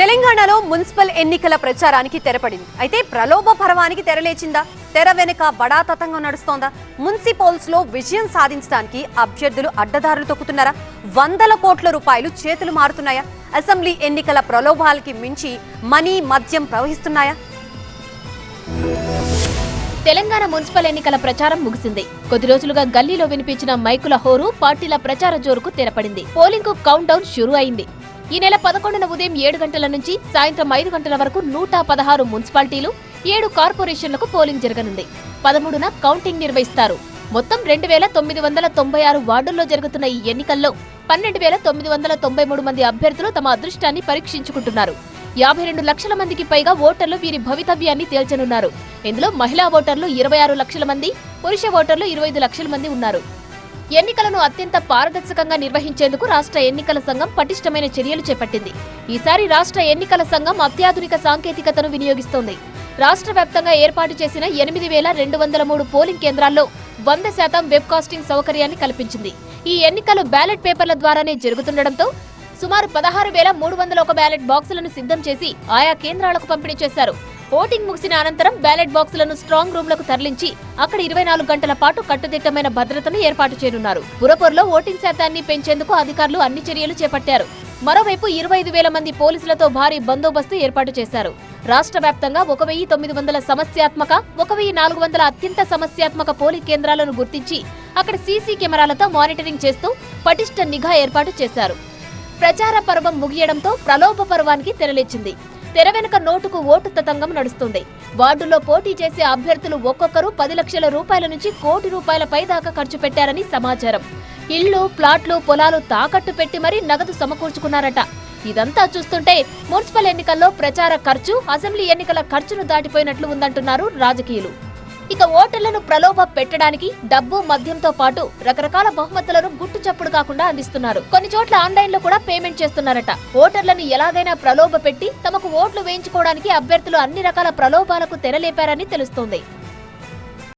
తెలంగాణలో మున్సిపల్ ఎన్నికల ప్రచారానికి తెరపడింది. అయితే ప్రలోభ పర్వానికి తెరలేచిందా? తెర వెనుక బడా తతంగం నడుస్తోందా? మున్సిపల్స్ లో విజయం సాధించడానికి అభ్యర్థులు అడ్డదారులు తొక్కుతున్నారా? వందల కోట్ల రూపాయలు చేతులు మారుతున్నాయా? అసెంబ్లీ ఎన్నికల ప్రలోభాలకి మించి మనీ మద్యం ప్రవహిస్తున్నాయా? తెలంగాణ మున్సిపల్ ఎన్నికల ప్రచారం ముగిసింది. కొద్ది రోజులుగా గల్లీలో వినిపించిన మైకుల హోరు పార్టీల ప్రచార జోరుకు తెరపడింది. పోలింగ్ కు కౌంట్ డౌన్ షురూ అయింది. ఈ నెల 11న ఉదయం 7 గంటల నుంచి సాయంత్రం 5 గంటల వరకు 116 మున్సిపాలిటీలు, 7 కార్పొరేషన్లకు పోలింగ్ జరగనుంది. 13న కౌంటింగ్ నిర్వహిస్తారు. మొత్తం 2996 వార్డుల్లో జరుగుతున్న ఈ ఎన్నికల్లో 12993 మంది అభ్యర్థులు తమ అదృష్టాన్ని పరీక్షించుకుంటున్నారు. 52 లక్షల మందికి పైగా ఓటర్లు వీరి భవితవ్యాన్ని తేల్చనున్నారు. ఇందులో మహిళా ఓటర్లు 26 లక్షల మంది, పురుష ఓటర్లు 25 లక్షల మంది ఉన్నారు. ఎన్నికలను అత్యంత పారదర్శకంగా నిర్వహించేందుకు రాష్ట్ర ఎన్నికల సంఘం పటిష్టమైన చర్యలు చేపట్టింది. ఈసారి రాష్ట్ర ఎన్నికల సంఘం అత్యాధునిక సాంకేతికతను వినియోగిస్తోంది. రాష్ట్ర వ్యాప్తంగా ఏర్పాటు చేసిన 8203 పోలింగ్ కేంద్రాల్లో 100% వెబ్కాస్టింగ్ సౌకర్యాన్ని కల్పించింది. ఈ ఎన్నికలు బ్యాలెట్ పేపర్ల ద్వారానే జరుగుతుండటంతో సుమారు 16,301 బ్యాలెట్ బాక్సులను సిద్ధం చేసి ఆయా కేంద్రాలకు పంపిణీ చేశారు. ఓటింగ్ ముగిసిన అనంతరం బ్యాలెట్ బాక్సులను స్ట్రాంగ్ రూమ్లకు తరలించి అక్కడ 24 గంటల పాటు కట్టుదిట్టమైన భద్రతను ఏర్పాటు చేయనున్నారు. పురపూర్లో ఓటింగ్ శాతాన్ని పెంచేందుకు అధికారులు అన్ని చర్యలు చేపట్టారు. మరోవైపు 25,000 మంది పోలీసులతో భారీ బందోబస్తు ఏర్పాటు చేశారు. రాష్ట్ర వ్యాప్తంగా 1,900 సమస్యాత్మక, 1,400 అత్యంత సమస్యాత్మక పోలింగ్ కేంద్రాలను గుర్తించి అక్కడ సీసీ కెమెరాలతో మానిటరింగ్ చేస్తూ పటిష్ట నిఘా ఏర్పాటు చేశారు. ప్రచార పర్వం ముగియడంతో ప్రలోభ పర్వానికి తెరలేచింది. తెర వెనుక నోటుకు ఓటు తతంగం నడుస్తుంది. వార్డుల్లో పోటీ చేసే అభ్యర్థులు ఒక్కొక్కరు 10 లక్షల రూపాయల నుంచి ₹1 కోటి పైదాకా ఖర్చు పెట్టారని సమాచారం. ఇళ్లు, ప్లాట్లు, పొలాలు తాకట్టు పెట్టి మరీ నగదు సమకూర్చుకున్నారట. ఇదంతా చూస్తుంటే మున్సిపల్ ఎన్నికల్లో ప్రచార ఖర్చు అసెంబ్లీ ఎన్నికల ఖర్చును దాటిపోయినట్లు ఉందంటున్నారు రాజకీయులు. ఇక ఓటర్లను ప్రలోభ పెట్టడానికి డబ్బు, మద్యంతో పాటు రకరకాల బహుమతులను గుట్టు చప్పుడు కాకుండా అందిస్తున్నారు. కొన్ని చోట్ల ఆన్లైన్ లో కూడా పేమెంట్ చేస్తున్నారట. ఓటర్లను ఎలాగైనా ప్రలోభ పెట్టి తమకు ఓట్లు వేయించుకోవడానికి అభ్యర్థులు అన్ని రకాల ప్రలోభాలకు తెరలేపారని తెలుస్తోంది.